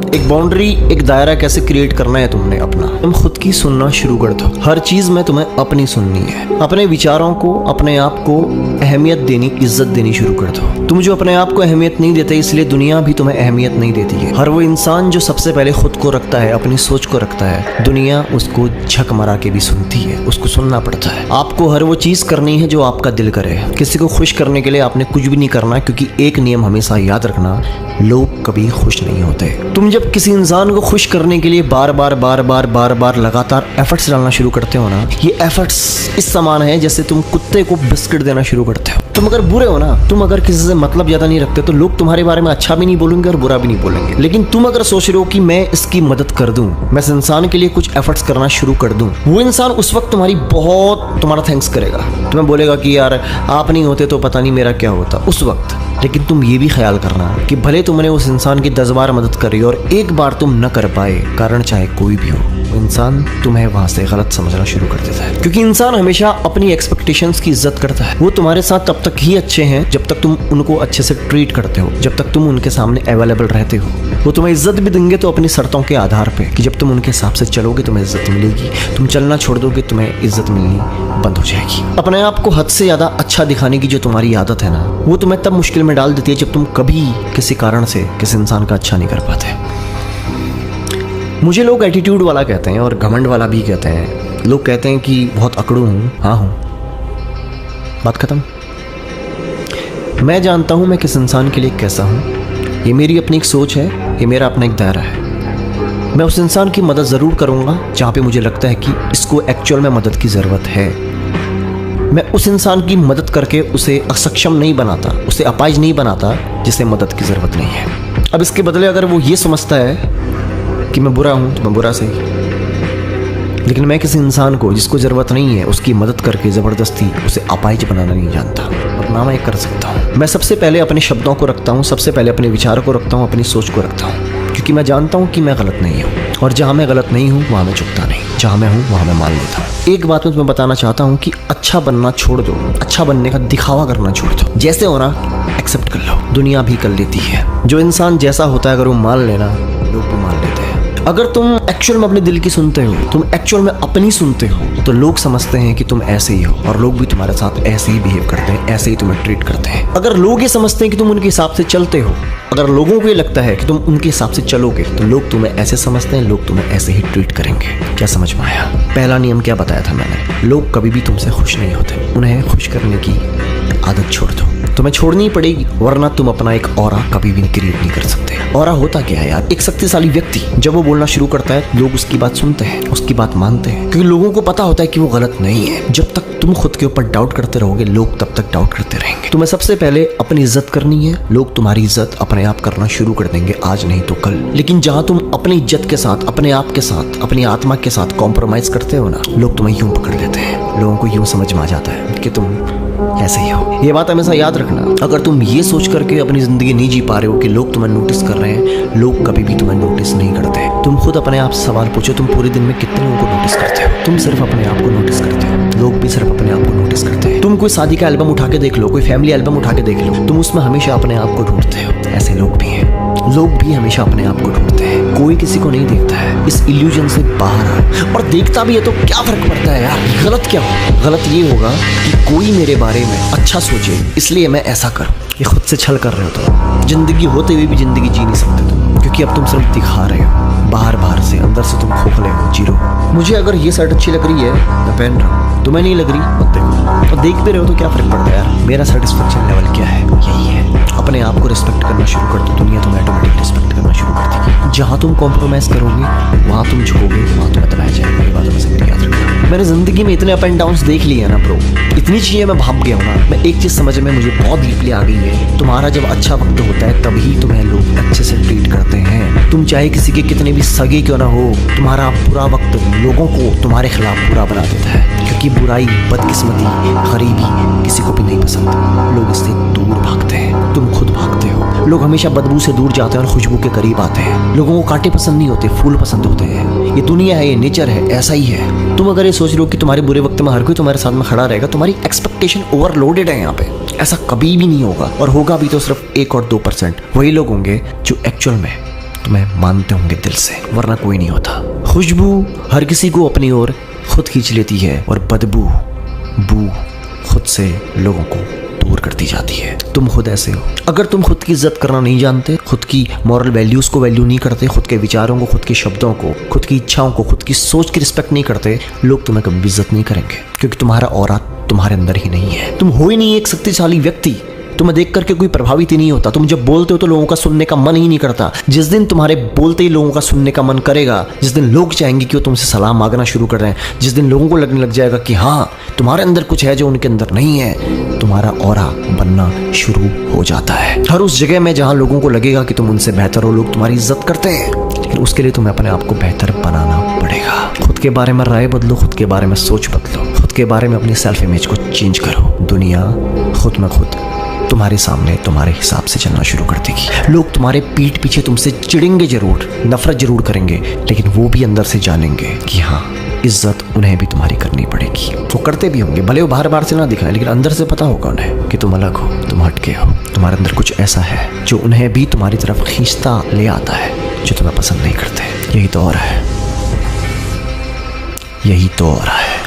एक बाउंड्री, एक दायरा कैसे क्रिएट करना है तुमने अपना। तुम खुद की सुनना शुरू कर दो। हर चीज में तुम्हें अपनी सुननी है। अपने विचारों को, अपने आप को अहमियत देनी, इज्जत देनी शुरू कर दो। तुम जो अपने आप को अहमियत नहीं देते, इसलिए दुनिया भी तुम्हें अहमियत नहीं देती है। हर वो इंसान जो सबसे पहले खुद को रखता है, अपनी सोच को रखता है, दुनिया उसको झक मरा के भी सुनती है, उसको सुनना पड़ता है। आपको हर वो चीज करनी है जो आपका दिल करे। किसी को खुश करने के लिए आपने कुछ भी नहीं करना, क्योंकि एक नियम हमेशा याद रखना, लोग कभी खुश नहीं होते। तुम जब किसी इंसान को खुश करने के लिए बार बार लगातार एफर्ट्स डालना शुरू करते हो ना, ये एफर्ट्स इस समान है जैसे तुम कुत्ते को बिस्किट देना शुरू करते हो। तुम अगर बुरे हो ना, तुम अगर किसी से मतलब ज्यादा नहीं रखते, तो लोग तुम्हारे बारे में अच्छा भी नहीं बोलेंगे और बुरा भी नहीं बोलेंगे। लेकिन तुम अगर सोच रहे हो कि मैं इसकी मदद कर दूं, मैं इस इंसान के लिए कुछ एफर्ट्स करना शुरू कर दूं, वो इंसान उस वक्त तुम्हारा थैंक्स करेगा। तुम्हें बोलेगा कि यार आप नहीं होते तो पता नहीं मेरा क्या होता उस वक्त। लेकिन तुम ये भी ख्याल करना कि भले तुमने उस इंसान की 10 बार मदद करी और एक बार तुम न कर पाए, कारण चाहे कोई भी हो, इंसान तुम्हें वहां से गलत समझना शुरू कर देता है। क्योंकि इंसान हमेशा अपनी एक्सपेक्टेशंस की इज्जत करता है। वो तुम्हारे साथ तब तक ही अच्छे हैं जब तक तुम उनको अच्छे से ट्रीट करते हो, जब तक तुम उनके सामने अवेलेबल रहते हो। वो तुम्हें इज्जत भी देंगे तो अपनी शर्तों के आधार पे, कि जब तुम उनके हिसाब से चलोगे तुम्हें इज्जत मिलेगी, तुम चलना छोड़ दोगे तुम्हें इज्जत मिलनी बंद हो जाएगी। अपने आप को हद से ज्यादा अच्छा दिखाने की जो तुम्हारी आदत है ना, वो तुम्हें तब मुश्किल में डाल देती है जब तुम कभी किसी कारण से किसी इंसान का अच्छा नहीं कर पाते। मुझे लोग एटीट्यूड वाला कहते हैं और घमंड वाला भी कहते हैं। लोग कहते हैं कि बहुत अकड़ू हूँ। हाँ हूँ, बात खत्म। मैं जानता हूँ मैं किस इंसान के लिए कैसा हूँ। ये मेरी अपनी एक सोच है, ये मेरा अपना एक दायरा है। मैं उस इंसान की मदद ज़रूर करूँगा जहाँ पे मुझे लगता है कि इसको एक्चुअल में मदद की ज़रूरत है। मैं उस इंसान की मदद करके उसे असक्षम नहीं बनाता, उसे अपाहिज नहीं बनाता जिसे मदद की ज़रूरत नहीं है। अब इसके बदले अगर वो ये समझता है कि मैं बुरा हूँ तो मैं बुरा सही, लेकिन मैं किसी इंसान को जिसको ज़रूरत नहीं है उसकी मदद करके ज़बरदस्ती उसे अपाहिज बनाना नहीं जानता, और ना मैं कर सकता हूँ। मैं सबसे पहले अपने शब्दों को रखता हूँ, सबसे पहले अपने विचारों को रखता हूँ, अपनी सोच को रखता हूँ, क्योंकि मैं जानता हूँ कि मैं गलत नहीं हूँ, और जहाँ मैं गलत नहीं हूँ वहाँ मैं झुकता नहीं, जहाँ मैं हूँ वहाँ मैं मान लेता हूँ। एक बात मैं तुम्हें बताना चाहता हूँ कि अच्छा बनना छोड़ दो, अच्छा बनने का दिखावा करना छोड़ दो। जैसे हो ना एक्सेप्ट कर लो, दुनिया भी कर लेती है। जो इंसान जैसा होता है अगर वो मान लेना, लोग भी मान लेते हैं। अगर तुम एक्चुअल में अपने दिल की सुनते हो, तुम एक्चुअल में अपनी सुनते हो, तो लोग समझते हैं कि तुम ऐसे ही हो, और लोग भी तुम्हारे साथ ऐसे ही बिहेव करते हैं, ऐसे ही तुम्हें ट्रीट करते हैं। अगर लोग ये समझते हैं कि तुम उनके हिसाब से चलते हो, अगर लोगों को ये लगता है कि तुम उनके हिसाब से चलोगे, तो लोग तुम्हें ऐसे समझते हैं, लोग तुम्हें ऐसे ही ट्रीट करेंगे। क्या समझ में आया? पहला नियम क्या बताया था मैंने? लोग कभी भी तुमसे खुश नहीं होते, उन्हें खुश करने की आदत छोड़ दो। तुम्हें छोड़नी पड़ेगी, वरना तुम अपना एक ऑरा कभी भी क्रिएट नहीं कर सकते। ऑरा होता क्या है यार? एक शक्तिशाली व्यक्ति जब वो बोलना शुरू करता है, लोग उसकी बात सुनते हैं, उसकी बात मानते हैं, क्योंकि लोगों को पता होता है कि वो गलत नहीं है। जब तक तुम खुद के ऊपर डाउट करते रहोगे, लोग तब तक डाउट करते रहेंगे। तुम्हें सबसे पहले अपनी इज्जत करनी है। लोग तुम्हारी इज्जत अपने आप करना शुरू कर देंगे, आज नहीं तो कल। लेकिन जहां तुम अपनी इज्जत के साथ, अपने आप के साथ, अपनी आत्मा के साथ कॉम्प्रोमाइज करते हो ना, लोग तुम्हें यूं पकड़ लेते हैं। लोगों को यूं समझ में आ जाता है कि तुम ऐसे ही हो। ये बात हमेशा याद रखना। अगर तुम ये सोच करके अपनी जिंदगी नहीं जी पा रहे हो कि लोग तुम्हें नोटिस कर रहे हैं, लोग कभी भी तुम्हें नोटिस नहीं करते। तुम खुद अपने आप से सवाल पूछो, तुम पूरे दिन में कितने लोगों को नोटिस करते हो? तुम सिर्फ अपने आप को नोटिस करते हो, लोग भी सिर्फ अपने आप को नोटिस करते हैं। तुम कोई शादी का एल्बम उठा के देख लो, कोई फैमिली एल्बम उठा के देख लो, तुम उसमें हमेशा अपने आप को ढूंढते हो। ऐसे लोग भी हैं, लोग भी हमेशा अपने आप को ढूंढते हैं। कोई किसी को नहीं देखता है, इस इल्यूजन से बाहर आ। और देखता भी है तो क्या फर्क पड़ता है यार? गलत क्या हो? गलत ये होगा कि कोई मेरे बारे में अच्छा सोचे, इसलिए मैं ऐसा करूं। ये खुद से छल कर रहे हो तुम। जिंदगी होते हुए भी जिंदगी जी नहीं सकते तुम, क्योंकि अब तुम सिर्फ दिखा रहे हो बाहर से, अंदर से तुम खोखले हो, जीरो। मुझे अगर ये शर्ट अच्छी लग रही है मैं पहन रहा हूँ, तुम्हें नहीं लग रही मत देखो, और देख भी रहे हो तो क्या फर्क पड़ता है यार? मेरा सेटिस्फेक्शन लेवल क्या है? यही है। अपने आप को रिस्पेक्ट करना शुरू कर दो, दुनिया तुम्हें ऑटोमेटिक रिस्पेक्ट करना शुरू कर देगी। जहाँ तुम कॉम्प्रोमाइज करोगे, वहाँ तुम झुकोगे, वहाँ तुम्हें दबाया जाएगा। ये बात हमेशा याद रखना। मैंने जिंदगी में इतने अप एंड डाउन्स देख लिए हैं ना ब्रो, इतनी चीजें मैं भाग गया हूँ ना। मैं एक चीज समझ में मुझे बहुत डीपली आ गई है, तुम्हारा जब अच्छा वक्त होता है तभी तुम्हें लोग अच्छे से ट्रीट करते हैं। तुम चाहे किसी के कितने भी सगे क्यों ना हो, तुम्हारा बुरा वक्त लोगों को तुम्हारे खिलाफ बुरा बना देता है, क्योंकि बुराई, बदकिस्मती, गरीबी किसी को भी नहीं पसंद। लोग इससे दूर भागते हैं, तुम खुद भागते हो। लोग हमेशा बदबू से दूर जाते हैं और खुशबू के करीब आते हैं। लोगों को कांटे पसंद नहीं होते, फूल पसंद होते हैं। ये दुनिया है, ये नेचर है, ऐसा ही है। तुम अगर ये सोच रहे हो कि तुम्हारे बुरे वक्त में हर कोई तुम्हारे साथ में खड़ा रहेगा, तुम्हारी एक्सपेक्टेशन ओवरलोडेड है यहाँ पे। ऐसा कभी भी नहीं होगा, और होगा भी तो सिर्फ 1 और 2%। वही लोग होंगे जो एक्चुअल में तुम्हें मानते होंगे दिल से, वरना कोई नहीं होता। खुशबू हर किसी को अपनी ओर खुद खींच लेती है और बदबू खुद से लोगों को दूर करती जाती है। तुम खुद ऐसे हो। अगर तुम खुद की इज्जत करना नहीं जानते, खुद की मॉरल वैल्यूज को वैल्यू नहीं करते, खुद के विचारों को, खुद के शब्दों को, खुद की इच्छाओं को, खुद की सोच की रिस्पेक्ट नहीं करते, लोग तुम्हें कभी इज्जत नहीं करेंगे, क्योंकि तुम्हारा ऑरा तुम्हारे अंदर ही नहीं है। तुम हो ही नहीं एक शक्तिशाली व्यक्ति। तुम्हें देख करके कोई प्रभावित ही नहीं होता। तुम जब बोलते हो तो लोगों का सुनने का मन ही नहीं करता। जिस दिन तुम्हारे बोलते ही लोगों का सुनने का मन करेगा, जिस दिन लोग चाहेंगे कि वो तुमसे सलाम मांगना शुरू कर रहे हैं, जिस दिन लोगों को लगने लग जाएगा कि हाँ तुम्हारे अंदर कुछ है जो उनके अंदर नहीं है, तुम्हारा ऑरा बनना शुरू हो जाता है। हर उस जगह में जहाँ लोगों को लगेगा कि तुम उनसे बेहतर हो, लोग तुम्हारी इज्जत करते हैं, लेकिन उसके लिए तुम्हें अपने आप को बेहतर बनाना पड़ेगा। खुद के बारे में राय बदलो, खुद के बारे में सोच बदलो, खुद के बारे में अपनी सेल्फ इमेज को चेंज करो। दुनिया खुद में खुद तुम्हारे सामने तुम्हारे हिसाब से चलना शुरू कर देगी। लोग तुम्हारे पीठ पीछे तुमसे चिढ़ेंगे जरूर, नफरत जरूर करेंगे, लेकिन वो भी अंदर से जानेंगे कि हाँ इज्जत उन्हें भी तुम्हारी करनी पड़ेगी। वो करते भी होंगे, भले वो बाहर से ना दिखाएं, लेकिन अंदर से पता होगा उन्हें कि तुम अलग हो, तुम हटके हो, तुम्हारे अंदर कुछ ऐसा है जो उन्हें भी तुम्हारी तरफ खींचता ले आता है, जो तुम्हें पसंद नहीं करते। यही तो और है, यही तो और है।